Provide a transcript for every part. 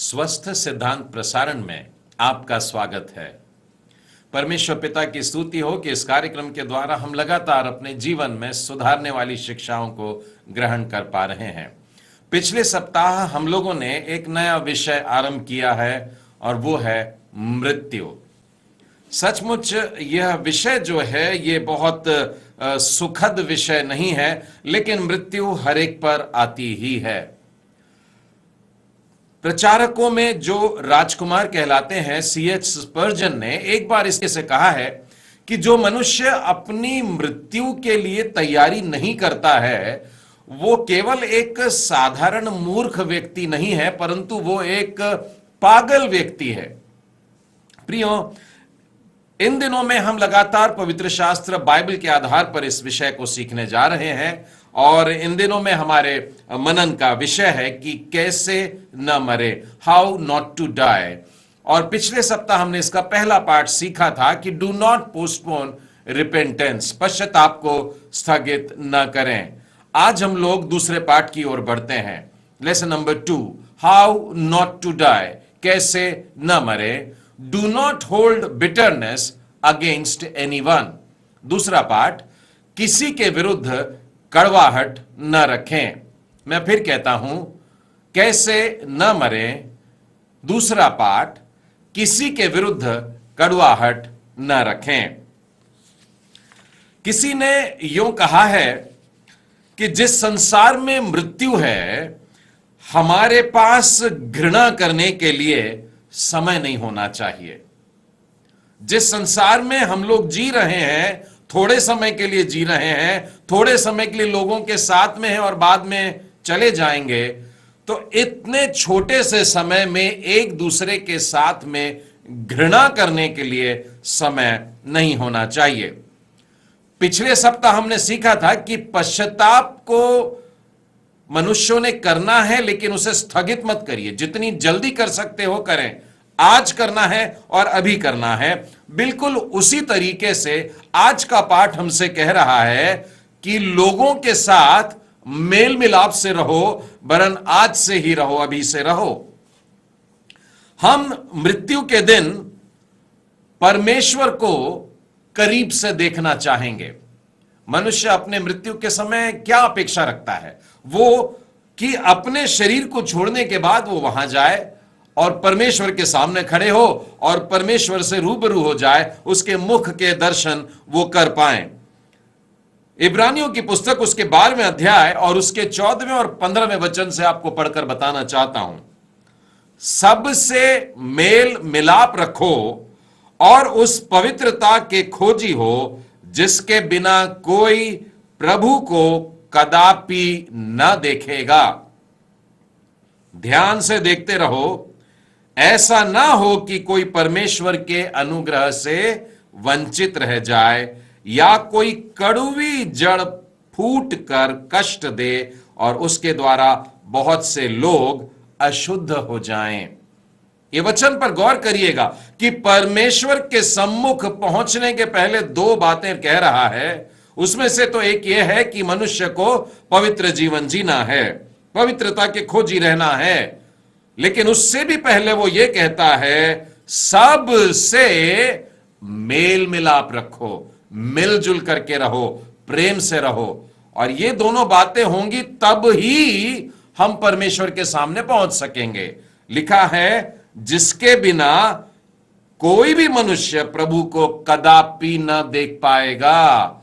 स्वस्थ सिद्धांत प्रसारण में आपका स्वागत है। परमेश्वर पिता की स्तुति हो कि इस कार्यक्रम के द्वारा हम लगातार अपने जीवन में सुधारने वाली शिक्षाओं को ग्रहण कर पा रहे हैं। पिछले सप्ताह हम लोगों ने एक नया विषय आरंभ किया है और वो है मृत्यु। सचमुच यह विषय जो है ये बहुत सुखद विषय नहीं है, लेकिन मृत्यु हर एक पर आती ही है। प्रचारकों में जो राजकुमार कहलाते हैं, C.H. स्पर्जन ने एक बार इसके से कहा है कि जो मनुष्य अपनी मृत्यु के लिए तैयारी नहीं करता है वो केवल एक साधारण मूर्ख व्यक्ति नहीं है, परंतु वो एक पागल व्यक्ति है। प्रियो, इन दिनों में हम लगातार पवित्र शास्त्र बाइबल के आधार पर इस विषय को सीखने जा रहे हैं और इन दिनों में हमारे मनन का विषय है कि कैसे न मरे, हाउ नॉट टू डाई। और पिछले सप्ताह हमने इसका पहला पाठ सीखा था कि डू नॉट पोस्टपोन रिपेंटेंस, पश्चाताप को स्थगित न करें। आज हम लोग दूसरे पाठ की ओर बढ़ते हैं। Lesson number 2, how not to die, कैसे न मरे। Do not hold bitterness against anyone. दूसरा पाठ, किसी के विरुद्ध कड़वाहट न रखें। मैं फिर कहता हूं, कैसे न मरे। दूसरा पाठ, किसी के विरुद्ध कड़वाहट न रखें। किसी ने यूं कहा है कि जिस संसार में मृत्यु है, हमारे पास घृणा करने के लिए समय नहीं होना चाहिए। जिस संसार में हम लोग जी रहे हैं, थोड़े समय के लिए जी रहे हैं, थोड़े समय के लिए लोगों के साथ में हैं और बाद में चले जाएंगे, तो इतने छोटे से समय में एक दूसरे के साथ में घृणा करने के लिए समय नहीं होना चाहिए। पिछले सप्ताह हमने सीखा था कि पश्चाताप को मनुष्यों ने करना है, लेकिन उसे स्थगित मत करिए। जितनी जल्दी कर सकते हो करें। आज करना है और अभी करना है। बिल्कुल उसी तरीके से आज का पाठ हमसे कह रहा है कि लोगों के साथ मेल मिलाप से रहो, वरन आज से ही रहो, अभी से रहो। हम मृत्यु के दिन परमेश्वर को करीब से देखना चाहेंगे। मनुष्य अपने मृत्यु के समय क्या अपेक्षा रखता है? वो कि अपने शरीर को छोड़ने के बाद वो वहां जाए और परमेश्वर के सामने खड़े हो और परमेश्वर से रूबरू हो जाए, उसके मुख के दर्शन वो कर पाए। इब्रानियों की पुस्तक उसके 12वें अध्याय और उसके 14वें और 15वें वचन से आपको पढ़कर बताना चाहता हूं। सबसे मेल मिलाप रखो और उस पवित्रता के खोजी हो जिसके बिना कोई प्रभु को कदापि न देखेगा। ध्यान से देखते रहो, ऐसा ना हो कि कोई परमेश्वर के अनुग्रह से वंचित रह जाए या कोई कड़वी जड़ फूट कर कष्ट दे और उसके द्वारा बहुत से लोग अशुद्ध हो जाएं। ये वचन पर गौर करिएगा कि परमेश्वर के सम्मुख पहुंचने के पहले 2 बातें कह रहा है। उसमें से तो एक ये है कि मनुष्य को पवित्र जीवन जीना है, पवित्रता के खोजी रहना है, लेकिन उससे भी पहले वो ये कहता है सब से मेल मिलाप रखो, मिलजुल करके रहो, प्रेम से रहो। और ये दोनों बातें होंगी तब ही हम परमेश्वर के सामने पहुंच सकेंगे। लिखा है, जिसके बिना कोई भी मनुष्य प्रभु को कदापि न देख पाएगा।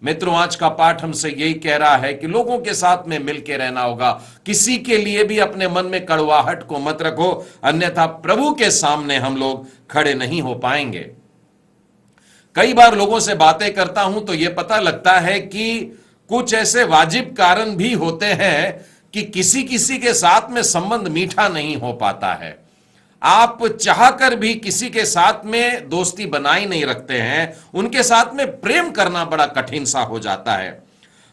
मित्रों, आज का पाठ हमसे यही कह रहा है कि लोगों के साथ में मिलके रहना होगा। किसी के लिए भी अपने मन में कड़वाहट को मत रखो, अन्यथा प्रभु के सामने हम लोग खड़े नहीं हो पाएंगे। कई बार लोगों से बातें करता हूं तो यह पता लगता है कि कुछ ऐसे वाजिब कारण भी होते हैं कि किसी किसी के साथ में संबंध मीठा नहीं हो पाता है। आप चाहकर भी किसी के साथ में दोस्ती बनाई नहीं रखते हैं, उनके साथ में प्रेम करना बड़ा कठिन सा हो जाता है।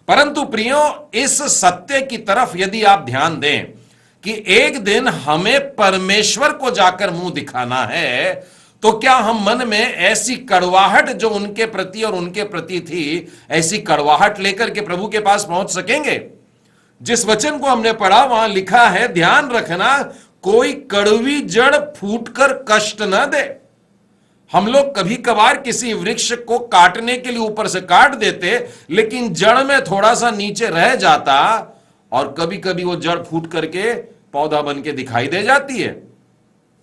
परंतु प्रियो, इस सत्य की तरफ यदि आप ध्यान दें कि एक दिन हमें परमेश्वर को जाकर मुंह दिखाना है, तो क्या हम मन में ऐसी कड़वाहट जो उनके प्रति और उनके प्रति थी, ऐसी कड़वाहट लेकर के प्रभु के पास पहुंच सकेंगे? जिस वचन को हमने पढ़ा वहां लिखा है, ध्यान रखना कोई कड़वी जड़ फूटकर कष्ट न दे। हम लोग कभी कभार किसी वृक्ष को काटने के लिए ऊपर से काट देते, लेकिन जड़ में थोड़ा सा नीचे रह जाता और कभी कभी वो जड़ फूट करके पौधा बन के दिखाई दे जाती है।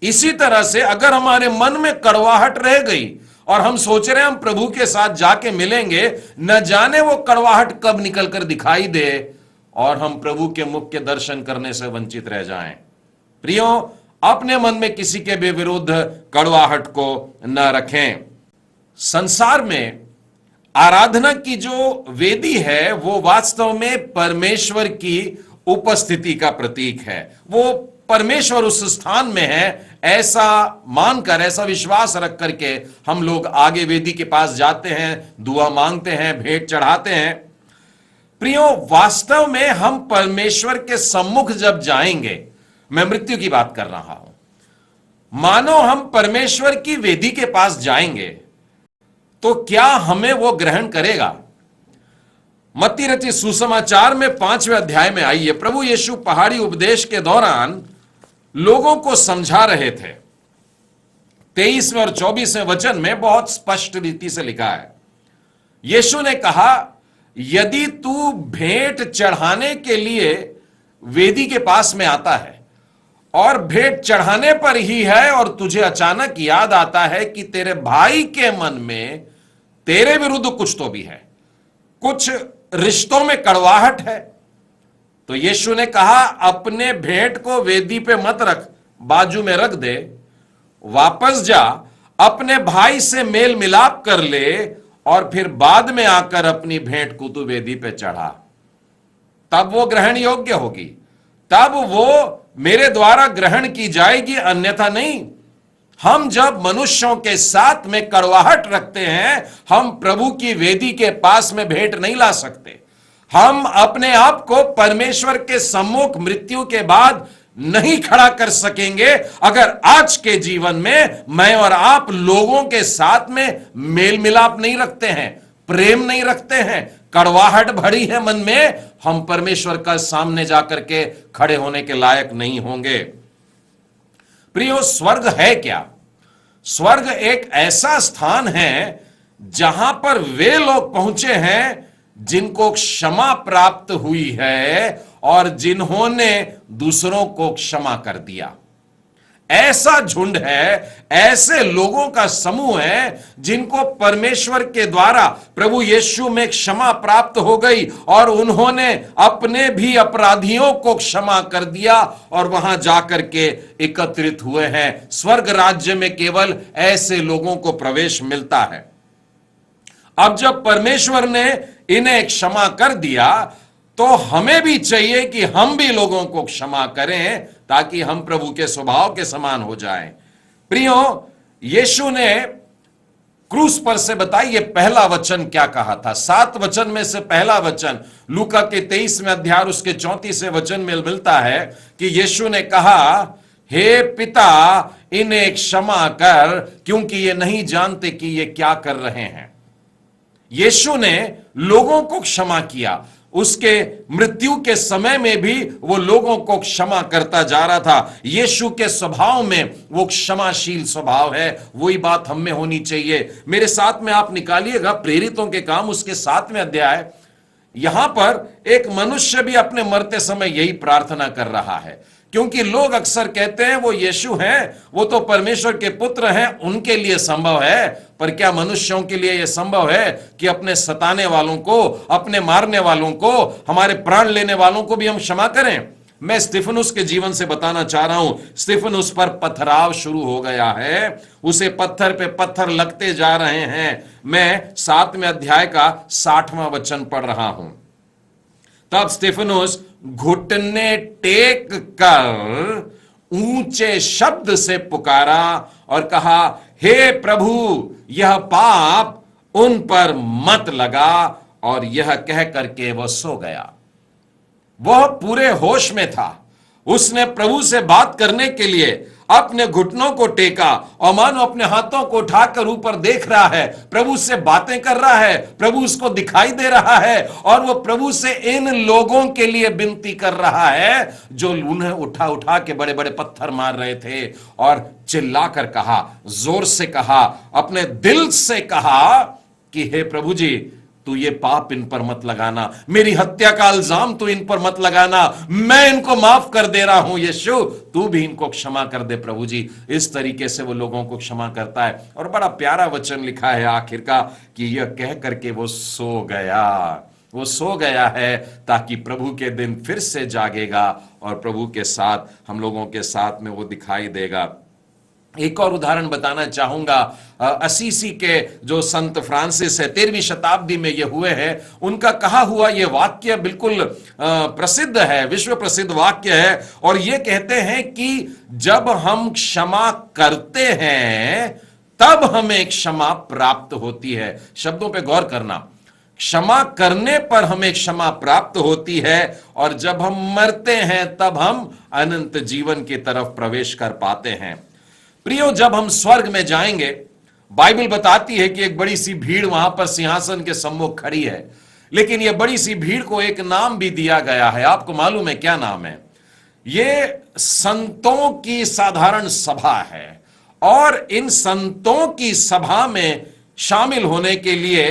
इसी तरह से अगर हमारे मन में कड़वाहट रह गई और हम सोच रहे हैं हम प्रभु के साथ जाके मिलेंगे, न जाने वो कड़वाहट कब निकल कर दिखाई दे और हम प्रभु के मुख के दर्शन करने से वंचित रह जाएं। प्रियो, अपने मन में किसी के भी विरुद्ध कड़वाहट को न रखें। संसार में आराधना की जो वेदी है वो वास्तव में परमेश्वर की उपस्थिति का प्रतीक है। वो परमेश्वर उस स्थान में है, ऐसा मानकर, ऐसा विश्वास रख करके हम लोग आगे वेदी के पास जाते हैं, दुआ मांगते हैं, भेंट चढ़ाते हैं। प्रियो, वास्तव में हम परमेश्वर के सम्मुख जब जाएंगे, मैं मृत्यु की बात कर रहा हूं, मानो हम परमेश्वर की वेदी के पास जाएंगे तो क्या हमें वो ग्रहण करेगा? मत्ती रचित सुसमाचार में 5वें अध्याय में आइए, प्रभु यीशु पहाड़ी उपदेश के दौरान लोगों को समझा रहे थे। 23वें और 24वें वचन में बहुत स्पष्ट रीति से लिखा है। यीशु ने कहा, यदि तू भेंट चढ़ाने के लिए वेदी के पास में आता है और भेंट चढ़ाने पर ही है और तुझे अचानक याद आता है कि तेरे भाई के मन में तेरे विरुद्ध कुछ तो भी है, कुछ रिश्तों में कड़वाहट है, तो यीशु ने कहा अपने भेंट को वेदी पे मत रख, बाजू में रख दे, वापस जा, अपने भाई से मेल मिलाप कर ले और फिर बाद में आकर अपनी भेंट को तू वेदी पे चढ़ा। तब वो ग्रहण योग्य होगी, तब वो मेरे द्वारा ग्रहण की जाएगी, अन्यथा नहीं। हम जब मनुष्यों के साथ में कड़वाहट रखते हैं, हम प्रभु की वेदी के पास में भेंट नहीं ला सकते। हम अपने आप को परमेश्वर के सम्मुख मृत्यु के बाद नहीं खड़ा कर सकेंगे अगर आज के जीवन में मैं और आप लोगों के साथ में मेल मिलाप नहीं रखते हैं, प्रेम नहीं रखते हैं, कड़वाहट भरी है मन में, हम परमेश्वर का सामने जाकर के खड़े होने के लायक नहीं होंगे। प्रियो, स्वर्ग है क्या? स्वर्ग एक ऐसा स्थान है जहां पर वे लोग पहुंचे हैं जिनको क्षमा प्राप्त हुई है और जिन्होंने दूसरों को क्षमा कर दिया। ऐसा झुंड है, ऐसे लोगों का समूह है जिनको परमेश्वर के द्वारा प्रभु यीशु में क्षमा प्राप्त हो गई और उन्होंने अपने भी अपराधियों को क्षमा कर दिया और वहां जाकर के एकत्रित हुए हैं। स्वर्ग राज्य में केवल ऐसे लोगों को प्रवेश मिलता है। अब जब परमेश्वर ने इन्हें क्षमा कर दिया तो हमें भी चाहिए कि हम भी लोगों को क्षमा करें ताकि हम प्रभु के स्वभाव के समान हो जाएं। प्रियो, यीशु ने क्रूस पर से बताइए पहला वचन क्या कहा था। 7 वचन में से पहला वचन लूका के 23वें अध्याय उसके 34वें वचन में मिलता है कि यीशु ने कहा, हे पिता, इन्हें क्षमा कर क्योंकि ये नहीं जानते कि ये क्या कर रहे हैं। यीशु ने लोगों को क्षमा किया। उसके मृत्यु के समय में भी वो लोगों को क्षमा करता जा रहा था। यीशु के स्वभाव में वो क्षमाशील स्वभाव है। वही बात हम में होनी चाहिए। मेरे साथ में आप निकालिएगा प्रेरितों के काम उसके 7वें अध्याय। यहां पर एक मनुष्य भी अपने मरते समय यही प्रार्थना कर रहा है, क्योंकि लोग अक्सर कहते हैं वो यीशु हैं, वो तो परमेश्वर के पुत्र हैं, उनके लिए संभव है। पर क्या मनुष्यों के लिए यह संभव है कि अपने सताने वालों को, अपने मारने वालों को, हमारे प्राण लेने वालों को भी हम क्षमा करें? मैं स्तिफनुस के जीवन से बताना चाह रहा हूं। स्तिफनुस पर पथराव शुरू हो गया है, उसे पत्थर पे पत्थर लगते जा रहे हैं। मैं 7वें अध्याय का 60वां वचन पढ़ रहा हूं। तब स्तिफनुस घुटने टेक कर ऊंचे शब्द से पुकारा और कहा, हे प्रभु, यह पाप उन पर मत लगा। और यह कह करके वह सो गया। वह पूरे होश में था। उसने प्रभु से बात करने के लिए अपने घुटनों को टेका और मानो अपने हाथों को उठाकर ऊपर देख रहा है, प्रभु से बातें कर रहा है, प्रभु उसको दिखाई दे रहा है और वो प्रभु से इन लोगों के लिए विनती कर रहा है जो उन्हें उठा उठा के बड़े बड़े पत्थर मार रहे थे, और चिल्लाकर कहा, जोर से कहा, अपने दिल से कहा कि हे प्रभु जी, तू ये पाप इन पर मत लगाना, मेरी हत्या का इल्जाम तू इन पर मत लगाना, मैं इनको माफ कर दे रहा हूं, यीशु तू भी इनको क्षमा कर दे प्रभु जी। इस तरीके से वो लोगों को क्षमा करता है। और बड़ा प्यारा वचन लिखा है आखिर का कि यह कह करके वो सो गया है ताकि प्रभु के दिन फिर से जागेगा और प्रभु के साथ, हम लोगों के साथ में वो दिखाई देगा। एक और उदाहरण बताना चाहूंगा, असीसी के जो संत फ्रांसिस है, 13वीं शताब्दी में ये हुए हैं। उनका कहा हुआ ये वाक्य बिल्कुल प्रसिद्ध है, विश्व प्रसिद्ध वाक्य है, और ये कहते हैं कि जब हम क्षमा करते हैं तब हमें क्षमा प्राप्त होती है। शब्दों पे गौर करना, क्षमा करने पर हमें क्षमा प्राप्त होती है, और जब हम मरते हैं तब हम अनंत जीवन की तरफ प्रवेश कर पाते हैं। प्रियो, जब हम स्वर्ग में जाएंगे, बाइबल बताती है कि एक बड़ी सी भीड़ वहां पर सिंहासन के सम्मुख खड़ी है, लेकिन यह बड़ी सी भीड़ को एक नाम भी दिया गया है। आपको मालूम है क्या नाम है? ये संतों की साधारण सभा है, और इन संतों की सभा में शामिल होने के लिए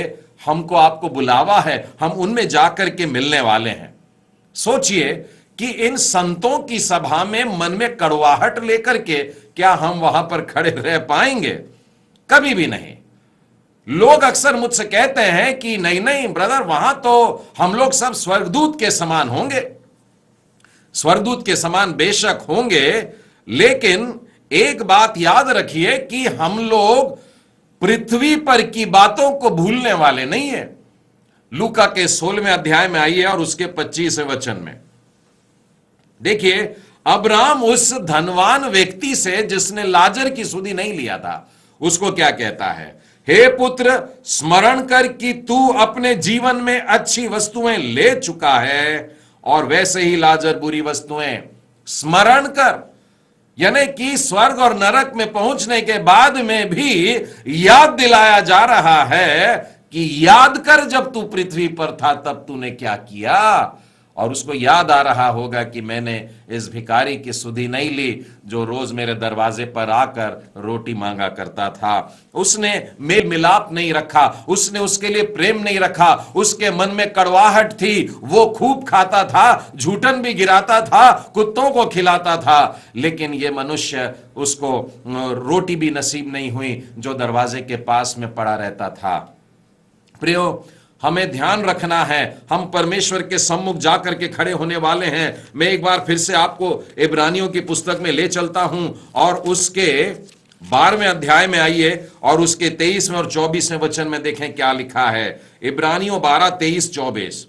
हमको आपको बुलावा है, हम उनमें जाकर के मिलने वाले हैं। सोचिए कि इन संतों की सभा में मन में कड़वाहट लेकर के क्या हम वहां पर खड़े रह पाएंगे? कभी भी नहीं। लोग अक्सर मुझसे कहते हैं कि नहीं नहीं ब्रदर, वहां तो हम लोग सब स्वर्गदूत के समान होंगे। स्वर्गदूत के समान बेशक होंगे, लेकिन एक बात याद रखिए कि हम लोग पृथ्वी पर की बातों को भूलने वाले नहीं है। लूका के 16वें अध्याय में आइए और उसके 25वें वचन में देखिए, अब्राहम उस धनवान व्यक्ति से जिसने लाजर की सुधि नहीं लिया था, उसको क्या कहता है? हे पुत्र, स्मरण कर कि तू अपने जीवन में अच्छी वस्तुएं ले चुका है, और वैसे ही लाजर बुरी वस्तुएं। स्मरण कर यानी कि स्वर्ग और नरक में पहुंचने के बाद में भी याद दिलाया जा रहा है कि याद कर जब तू पृथ्वी पर था तब तूने क्या किया। और उसको याद आ रहा होगा कि मैंने इस भिखारी की सुधि नहीं ली जो रोज मेरे दरवाजे पर आकर रोटी मांगा करता था। उसने मेल मिलाप नहीं रखा, उसने उसके लिए प्रेम नहीं रखा, उसके मन में कड़वाहट थी, वो खूब खाता था, झूठन भी गिराता था, कुत्तों को खिलाता था, लेकिन ये मनुष्य, उसको रोटी भी नसीब नहीं हुई जो दरवाजे के पास में पड़ा रहता था। प्रियो, हमें ध्यान रखना है, हम परमेश्वर के सम्मुख जाकर के खड़े होने वाले हैं। मैं एक बार फिर से आपको इब्रानियों की पुस्तक में ले चलता हूं, और उसके 12वें अध्याय में आइए और उसके 23वें और 24वें वचन में देखें क्या लिखा है। इब्रानियों 12, 23, 24।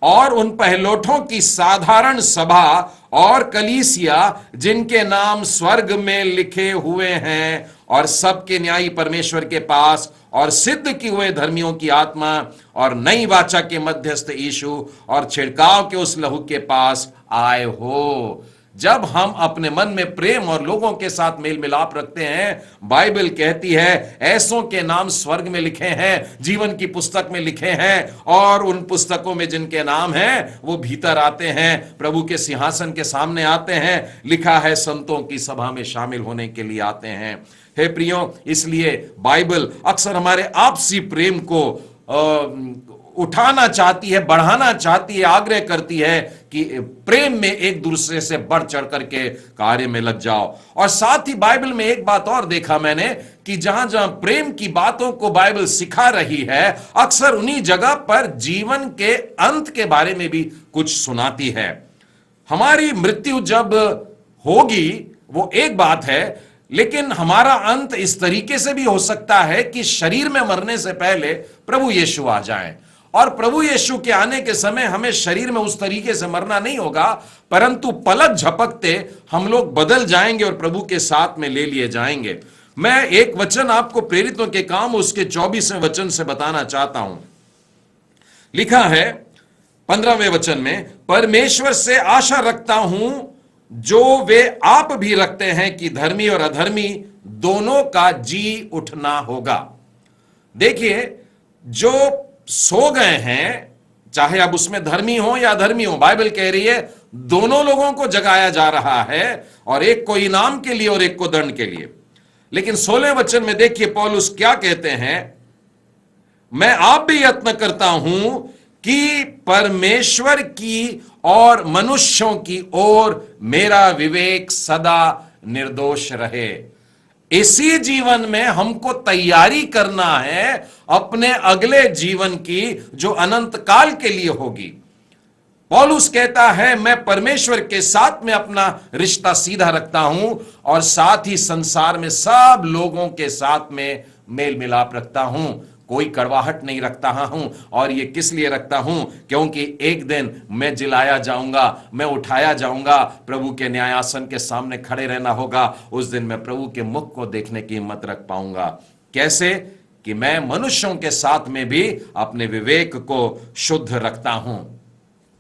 और उन पहलोठों की साधारण सभा और कलीसिया जिनके नाम स्वर्ग में लिखे हुए हैं, और सबके न्यायी परमेश्वर के पास, और सिद्ध किए हुए धर्मियों की आत्मा, और नई वाचा के मध्यस्थ यीशु, और छिड़काव के उस लहू के पास आए हो। जब हम अपने मन में प्रेम और लोगों के साथ मेल मिलाप रखते हैं, बाइबल कहती है ऐसों के नाम स्वर्ग में लिखे हैं, जीवन की पुस्तक में लिखे हैं, और उन पुस्तकों में जिनके नाम हैं वो भीतर आते हैं, प्रभु के सिंहासन के सामने आते हैं। लिखा है संतों की सभा में शामिल होने के लिए आते हैं। हे प्रियो, इसलिए बाइबल अक्सर हमारे आपसी प्रेम को उठाना चाहती है, बढ़ाना चाहती है, आग्रह करती है कि प्रेम में एक दूसरे से बढ़ चढ़ करके कार्य में लग जाओ। और साथ ही बाइबल में एक बात और देखा मैंने कि जहां जहां प्रेम की बातों को बाइबल सिखा रही है, अक्सर उन्हीं जगह पर जीवन के अंत के बारे में भी कुछ सुनाती है। हमारी मृत्यु जब होगी वो एक बात है, लेकिन हमारा अंत इस तरीके से भी हो सकता है कि शरीर में मरने से पहले प्रभु यीशु आ जाएं, और प्रभु यीशु के आने के समय हमें शरीर में उस तरीके से मरना नहीं होगा, परंतु पलक झपकते हम लोग बदल जाएंगे और प्रभु के साथ में ले लिए जाएंगे। मैं एक वचन आपको प्रेरितों के काम उसके 24वें वचन से बताना चाहता हूं। लिखा है 15वें वचन में, परमेश्वर से आशा रखता हूं जो वे आप भी रखते हैं कि धर्मी और अधर्मी दोनों का जी उठना होगा। देखिए, जो सो गए हैं, चाहे अब उसमें धर्मी हो या अधर्मी हो, बाइबल कह रही है दोनों लोगों को जगाया जा रहा है, और एक को इनाम के लिए और एक को दंड के लिए। लेकिन 16वें वचन में देखिए पौलुस क्या कहते हैं, मैं आप भी यत्न करता हूं कि परमेश्वर की और मनुष्यों की ओर मेरा विवेक सदा निर्दोष रहे। इसी जीवन में हमको तैयारी करना है अपने अगले जीवन की, जो अनंत काल के लिए होगी। पौलुस कहता है मैं परमेश्वर के साथ में अपना रिश्ता सीधा रखता हूं, और साथ ही संसार में सब लोगों के साथ में मेल मिलाप रखता हूं, कोई कड़वाहट नहीं रखता हूं। और ये किस लिए रखता हूं? क्योंकि एक दिन मैं जिलाया जाऊंगा, मैं उठाया जाऊंगा, प्रभु के न्यायासन के सामने खड़े रहना होगा। उस दिन मैं प्रभु के मुख को देखने की हिम्मत रख पाऊंगा। कैसे? कि मैं मनुष्यों के साथ में भी अपने विवेक को शुद्ध रखता हूं।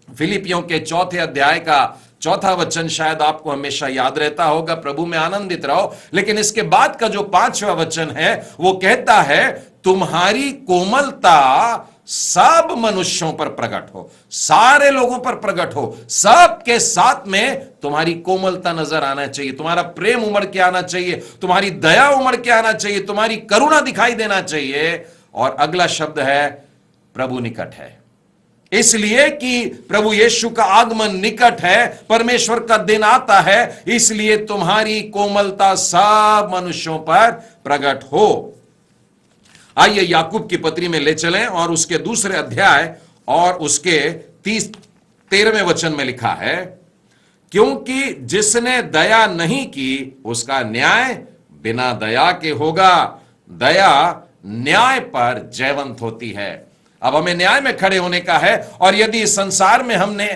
फिलिपियों के 4 अध्याय का 4 वचन शायद आपको हमेशा याद रहता होगा, प्रभु में आनंदित रहो। लेकिन इसके बाद का जो 5वां वचन है वो कहता है तुम्हारी कोमलता सब मनुष्यों पर प्रकट हो, सारे लोगों पर प्रकट हो, सबके साथ में तुम्हारी कोमलता नजर आना चाहिए, तुम्हारा प्रेम उमड़ के आना चाहिए, तुम्हारी दया उमड़ के आना चाहिए, तुम्हारी करुणा दिखाई देना चाहिए। और अगला शब्द है प्रभु निकट है, इसलिए कि प्रभु यीशु का आगमन निकट है, परमेश्वर का दिन आता है, इसलिए तुम्हारी कोमलता सब मनुष्यों पर प्रकट हो। आइए याकूब की पत्री में ले चलें, और उसके 2 अध्याय और उसके 13वें वचन में लिखा है, क्योंकि जिसने दया नहीं की उसका न्याय बिना दया के होगा, दया न्याय पर जयवंत होती है। अब हमें न्याय में खड़े होने का है, और यदि इस संसार में हमने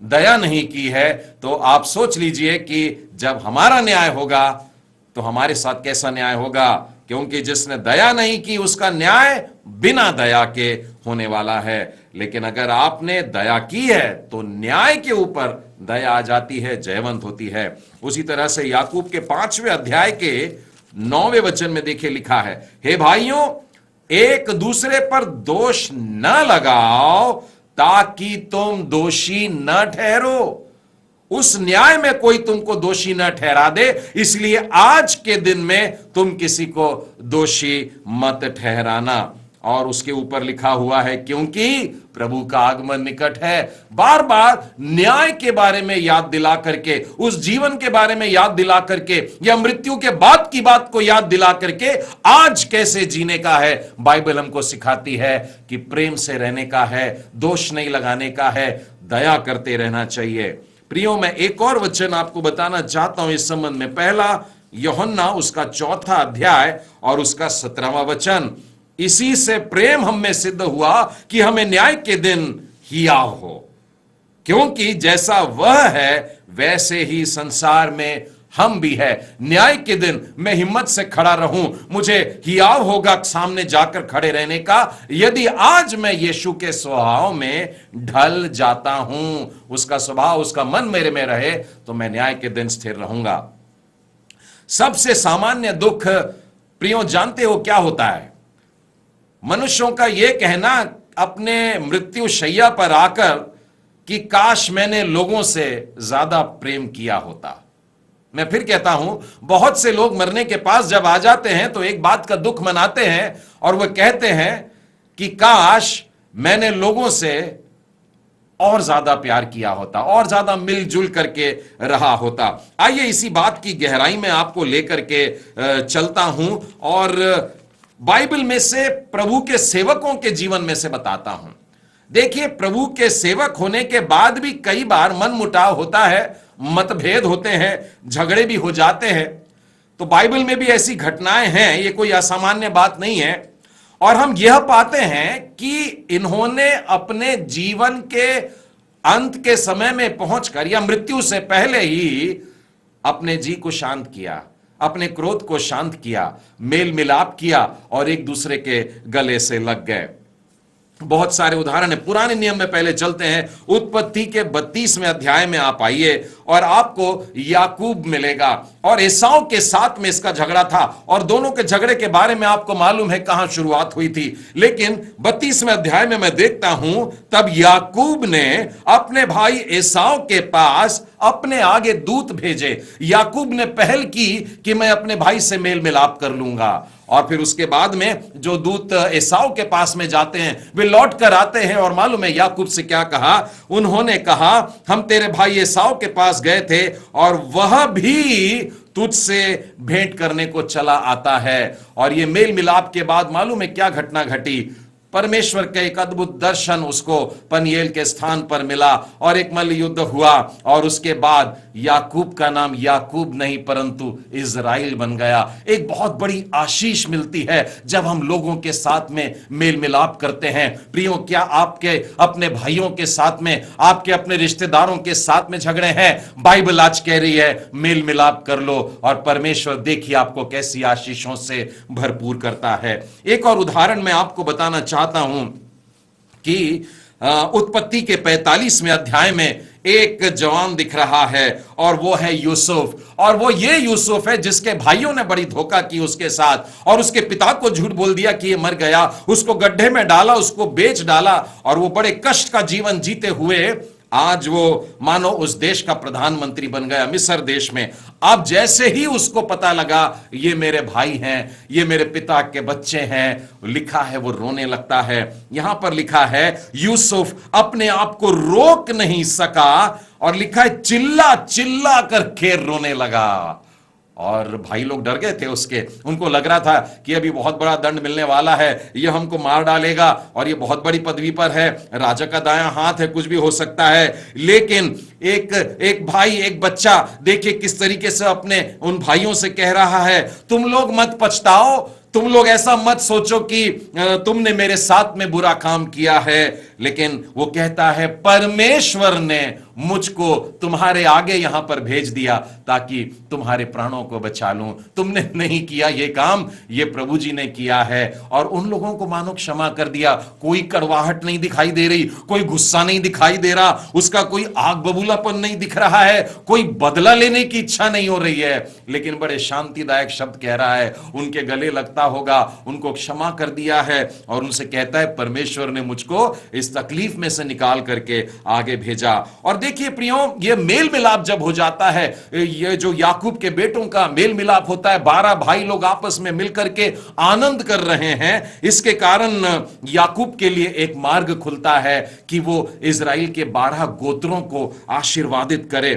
दया नहीं की है तो आप सोच लीजिए कि जब हमारा न्याय होगा तो हमारे साथ कैसा न्याय होगा। क्योंकि जिसने दया नहीं की उसका न्याय बिना दया के होने वाला है। लेकिन अगर आपने दया की है तो न्याय के ऊपर दया आ जाती है, जयवंत होती है। उसी तरह से याकूब के 5वें अध्याय के 9वें वचन में देखिए लिखा है, हे भाइयों एक दूसरे पर दोष न लगाओ ताकि तुम दोषी न ठहरो। उस न्याय में कोई तुमको दोषी न ठहरा दे, इसलिए आज के दिन में तुम किसी को दोषी मत ठहराना। और उसके ऊपर लिखा हुआ है क्योंकि प्रभु का आगमन निकट है। बार बार न्याय के बारे में याद दिला करके, उस जीवन के बारे में याद दिला करके, या मृत्यु के बाद की बात को याद दिला करके आज कैसे जीने का है बाइबल हमको सिखाती है कि प्रेम से रहने का है, दोष नहीं लगाने का है, दया करते रहना चाहिए। प्रियो, मैं एक और वचन आपको बताना चाहता हूं इस संबंध में। पहला यूहन्ना उसका 4 अध्याय और उसका 17वां वचन। इसी से प्रेम हम में सिद्ध हुआ कि हमें न्याय के दिन हियाव हो, क्योंकि जैसा वह है वैसे ही संसार में हम भी है। न्याय के दिन मैं हिम्मत से खड़ा रहूं, मुझे हियाव होगा सामने जाकर खड़े रहने का। यदि आज मैं यीशु के स्वभाव में ढल जाता हूं, उसका स्वभाव, उसका मन मेरे में रहे, तो मैं न्याय के दिन स्थिर रहूंगा। सबसे सामान्य दुख प्रियो जानते हो क्या होता है? मनुष्यों का यह कहना अपने मृत्यु शैया पर आकर कि काश मैंने लोगों से ज्यादा प्रेम किया होता। मैं फिर कहता हूं, बहुत से लोग मरने के पास जब आ जाते हैं तो एक बात का दुख मनाते हैं और वह कहते हैं कि काश मैंने लोगों से और ज्यादा प्यार किया होता, और ज्यादा मिलजुल करके रहा होता। आइए इसी बात की गहराई में आपको लेकर के चलता हूं और बाइबल में से प्रभु के सेवकों के जीवन में से बताता हूं। देखिए, प्रभु के सेवक होने के बाद भी कई बार मन मुटाव होता है, मतभेद होते हैं, झगड़े भी हो जाते हैं। तो बाइबल में भी ऐसी घटनाएं हैं, ये कोई असामान्य बात नहीं है। और हम यह पाते हैं कि इन्होंने अपने जीवन के अंत के समय में पहुंचकर या मृत्यु से पहले ही अपने जी को शांत किया, अपने क्रोध को शांत किया, मेल मिलाप किया और एक दूसरे के गले से लग गए। बहुत सारे उदाहरण है। पुराने नियम में पहले चलते हैं, उत्पत्ति के 32वें अध्याय में आप आइए और आपको याकूब मिलेगा। और एसाव के साथ में इसका झगड़ा था और दोनों के झगड़े के बारे में आपको मालूम है कहां शुरुआत हुई थी। लेकिन 32वें अध्याय में मैं देखता हूं तब याकूब ने अपने भाई एसाव के पास अपने आगे दूत भेजे। याकूब ने पहल की कि मैं अपने भाई से मेल मिलाप कर लूंगा। और फिर उसके बाद में जो दूत एसाव के पास में जाते हैं वे लौट कर आते हैं और मालूम है याकूब से क्या कहा? उन्होंने कहा हम तेरे भाई एसाव के पास गए थे और वह भी तुझसे भेंट करने को चला आता है। और ये मेल मिलाप के बाद मालूम है क्या घटना घटी? परमेश्वर का एक अद्भुत दर्शन उसको पनिएल के स्थान पर मिला और एक मल्ल युद्ध हुआ और उसके बाद याकूब का नाम याकूब नहीं परंतु इज़राइल बन गया। एक बहुत बड़ी आशीष मिलती है जब हम लोगों के साथ में मेल मिलाप करते हैं। प्रियो, क्या आपके अपने भाइयों के साथ में, आपके अपने रिश्तेदारों के साथ में झगड़े हैं? बाइबल आज कह रही है मेल मिलाप कर लो और परमेश्वर देखिए आपको कैसी आशीषों से भरपूर करता है। एक और उदाहरण मैं आपको बताना चाहता हूं कि उत्पत्ति के 45वें अध्याय में एक जवान दिख रहा है और वो है यूसुफ। और वो ये यूसुफ है जिसके भाइयों ने बड़ी धोखा की उसके साथ और उसके पिता को झूठ बोल दिया कि ये मर गया, उसको गड्ढे में डाला, उसको बेच डाला और वो बड़े कष्ट का जीवन जीते हुए आज वो मानो उस देश का प्रधानमंत्री बन गया, मिस्र देश में। अब जैसे ही उसको पता लगा ये मेरे भाई हैं, ये मेरे पिता के बच्चे हैं, लिखा है वो रोने लगता है। यहां पर लिखा है यूसुफ अपने आप को रोक नहीं सका और लिखा है चिल्ला चिल्ला कर के रोने लगा। और भाई लोग डर गए थे उसके, उनको लग रहा था कि अभी बहुत बड़ा दंड मिलने वाला है, ये हमको मार डालेगा और ये बहुत बड़ी पदवी पर है, राजा का दायां हाथ है, कुछ भी हो सकता है। लेकिन एक भाई, एक बच्चा देखिए किस तरीके से अपने उन भाइयों से कह रहा है तुम लोग मत पछताओ, तुम लोग ऐसा मत सोचो कि तुमने मेरे साथ में बुरा काम किया है। लेकिन वो कहता है परमेश्वर ने मुझको तुम्हारे आगे यहां पर भेज दिया ताकि तुम्हारे प्राणों को बचा लूं। तुमने नहीं किया ये काम, ये प्रभु जी ने किया है। और उन लोगों को मानो क्षमा कर दिया। कोई कड़वाहट नहीं दिखाई दे रही, कोई गुस्सा नहीं दिखाई दे रहा, उसका कोई आग बबूलापन नहीं दिख रहा है, कोई बदला लेने की इच्छा नहीं हो रही है। लेकिन बड़े शांतिदायक शब्द कह रहा है, उनके गले लगता होगा, उनको क्षमा कर दिया है और उनसे कहता है परमेश्वर ने मुझको इस तकलीफ में से निकाल करके आगे भेजा। और देखिए प्रियो, ये मेल मिलाप जब हो जाता है, ये जो याकूब के बेटों का मेल मिलाप होता है, 12 भाई लोग आपस में मिलकर के आनंद कर रहे हैं, इसके कारण याकूब के लिए एक मार्ग खुलता है कि वो इजराइल के 12 गोत्रों को आशीर्वादित करे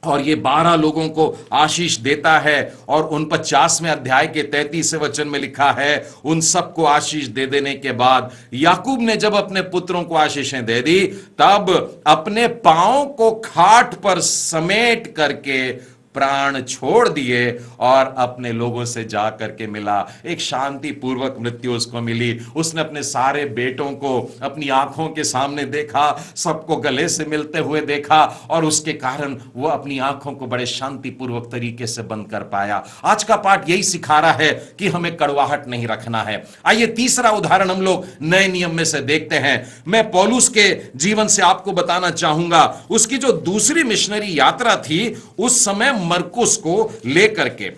और ये 12 लोगों को आशीष देता है। और उन 50वें अध्याय के 33वें वचन में लिखा है उन सबको आशीष दे देने के बाद याकूब ने जब अपने पुत्रों को आशीषें दे दी तब अपने पांव को खाट पर समेट करके प्राण छोड़ दिए और अपने लोगों से जा करके मिला। एक शांति पूर्वक मृत्यु उसको मिली। उसने अपने सारे बेटों को अपनी आंखों के सामने देखा, सबको गले से मिलते हुए देखा और उसके कारण वो अपनी आंखों को बड़े शांति पूर्वक तरीके से बंद कर पाया। आज का पाठ यही सिखा रहा है कि हमें कड़वाहट नहीं रखना है। आइए तीसरा उदाहरण हम लोग नए नियम में से देखते हैं। मैं पौलुस के जीवन से आपको बताना चाहूंगा। उसकी जो दूसरी मिशनरी यात्रा थी उस समय मरकुस को लेकर के,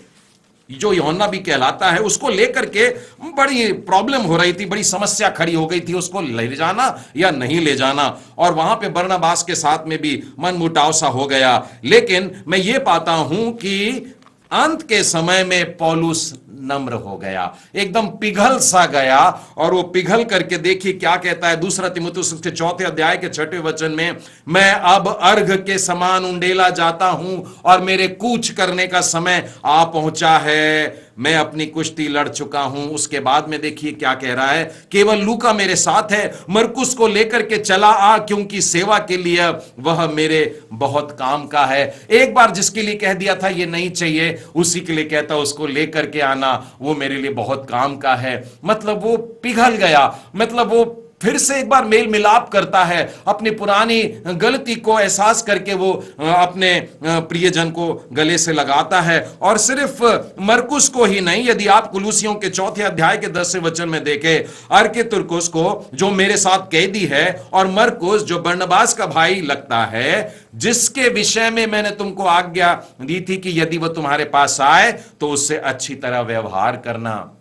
जो यूहन्ना भी कहलाता है, उसको लेकर के बड़ी प्रॉब्लम हो रही थी, बड़ी समस्या खड़ी हो गई थी, उसको ले जाना या नहीं ले जाना। और वहां पे बरनबास के साथ में भी मनमुटाव सा हो गया। लेकिन मैं ये पाता हूं कि अंत के समय में पौलुस नम्र हो गया, एकदम पिघल सा गया। और वो पिघल करके देखिए क्या कहता है दूसरा तीमुथियुस के 4 अध्याय के 6वें वचन में, मैं अब अर्घ के समान उंडेला जाता हूं और मेरे कूच करने का समय आ पहुंचा है। मैं अपनी कुश्ती लड़ चुका हूं। उसके बाद में देखिए क्या कह रहा है, केवल लूका मेरे साथ है, मरकुस को लेकर के चला आ क्योंकि सेवा के लिए वह मेरे बहुत काम का है। एक बार जिसके लिए कह दिया था ये नहीं चाहिए, उसी के लिए कहता उसको लेकर के आना, वो मेरे लिए बहुत काम का है। मतलब वो पिघल गया, मतलब वो फिर से एक बार मेल मिलाप करता है, अपनी पुरानी गलती को एहसास करके वो अपने प्रियजन को गले से लगाता है। और सिर्फ मरकुस को ही नहीं, यदि आप कुलूसियों के 4 अध्याय के 10 वचन में देखें, अरकितुर्कुस को जो मेरे साथ कैदी है, और मरकुस जो बरनबास का भाई लगता है, जिसके विषय में मैंने तुमको आज्ञा दी थी कि यदि वह तुम्हारे पास आए तो उससे अच्छी तरह व्यवहार करना,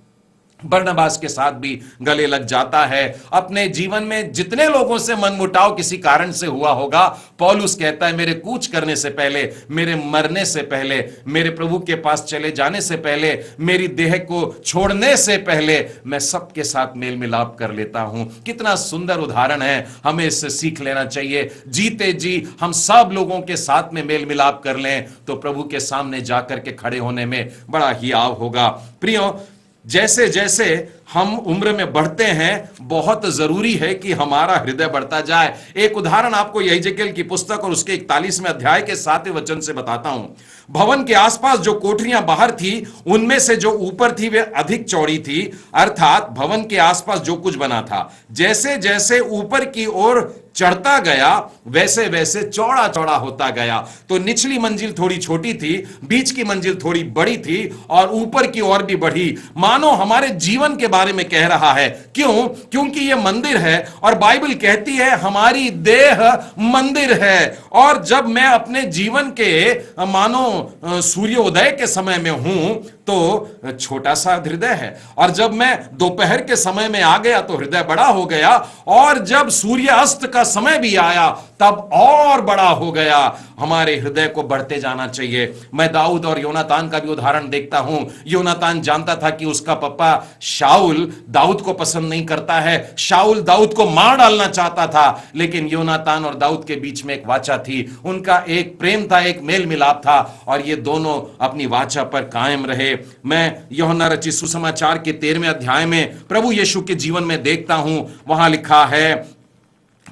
बरनबास के साथ भी गले लग जाता है। अपने जीवन में जितने लोगों से मनमुटाव किसी कारण से हुआ होगा, पौलुस कहता है मेरे कूच करने से पहले, मेरे मरने से पहले, मेरे प्रभु के पास चले जाने से पहले, मेरी देह को छोड़ने से पहले मैं सबके साथ मेल मिलाप कर लेता हूं। कितना सुंदर उदाहरण है, हमें इससे सीख लेना चाहिए। जीते जी हम सब लोगों के साथ में मेल मिलाप कर लें तो प्रभु के सामने जाकर के खड़े होने में बड़ा हियाव होगा। प्रियो, जैसे जैसे हम उम्र में बढ़ते हैं, बहुत जरूरी है कि हमारा हृदय बढ़ता जाए। एक उदाहरण आपको यहीजेकेल की पुस्तक और उसके 41वें अध्याय के 7वें वचन से बताता हूं। भवन के आसपास जो कोठरियां बाहर थी, उनमें से जो ऊपर थी वे अधिक चौड़ी थी, अर्थात भवन के आसपास जो कुछ बना था, जैसे जैसे ऊपर की ओर चढ़ता गया वैसे वैसे चौड़ा चौड़ा होता गया। तो निचली मंजिल थोड़ी छोटी थी, बीच की मंजिल थोड़ी बड़ी थी, और ऊपर की ओर भी बढ़ी। मानो हमारे जीवन के बारे में कह रहा है। क्यों? क्योंकि यह मंदिर है, और बाइबल कहती है हमारी देह मंदिर है। और जब मैं अपने जीवन के मानो सूर्योदय के समय में हूं तो छोटा सा हृदय है, और जब मैं दोपहर के समय में आ गया तो हृदय बड़ा हो गया, और जब सूर्यास्त का समय भी आया तब और बड़ा हो गया। हमारे हृदय को बढ़ते जाना चाहिए। मैं दाऊद और योनातान का भी उदाहरण देखता हूं। योनातान जानता था कि उसका पापा शाऊल दाऊद को पसंद नहीं करता है, शाऊल दाऊद को मार डालना चाहता था, लेकिन योनातान और दाऊद के बीच में एक वाचा थी, उनका एक प्रेम था, एक मेल मिलाप था, और ये दोनों अपनी वाचा पर कायम रहे। मैं यूहन्ना रचित सुसमाचार के 13वें अध्याय में प्रभु यीशु के जीवन में देखता हूं, वहां लिखा है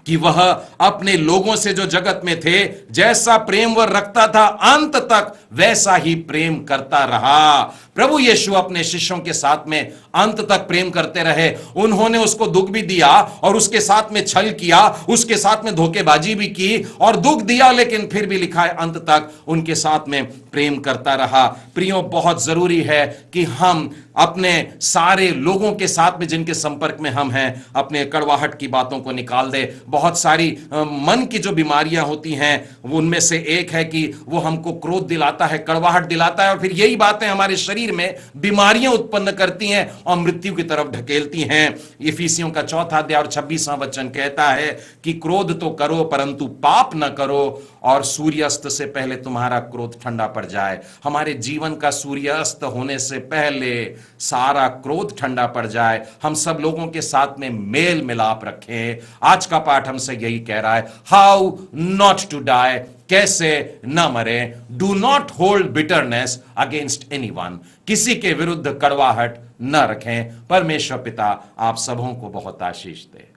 कि वह अपने लोगों से जो जगत में थे, जैसा प्रेम वह रखता था, अंत तक वैसा ही प्रेम करता रहा। प्रभु यीशु अपने शिष्यों के साथ में अंत तक प्रेम करते रहे। उन्होंने उसको दुख भी दिया, और उसके साथ में छल किया, उसके साथ में धोखेबाजी भी की, और दुख दिया, लेकिन फिर भी लिखा है अंत तक उनके साथ में प्रेम करता रहा। प्रियो, बहुत जरूरी है कि हम अपने सारे लोगों के साथ में जिनके संपर्क में हम हैं, अपने कड़वाहट की बातों को निकाल दे। बहुत सारी मन की जो बीमारियां होती हैं, वो उनमें से एक है कि वो हमको क्रोध दिलाता है, कड़वाहट दिलाता है, और फिर यही बातें हमारे शरीर में बीमारियां उत्पन्न करती हैं और मृत्यु की तरफ ढकेलती हैं। इफिसियों का 4 अध्याय और 26वां वचन कहता है कि क्रोध तो करो परंतु पाप न करो, और सूर्यास्त से पहले तुम्हारा क्रोध ठंडा पड़ जाए। हमारे जीवन का सूर्यास्त होने से पहले सारा क्रोध ठंडा पड़ जाए। हम सब लोगों के साथ में मेल मिलाप रखें। आज का पाठ हमसे यही कह रहा है, हाउ नॉट टू डाई, कैसे न मरे। Do not hold bitterness against anyone, किसी के विरुद्ध कड़वाहट न रखें। परमेश्वर पिता आप सबों को बहुत आशीष दे।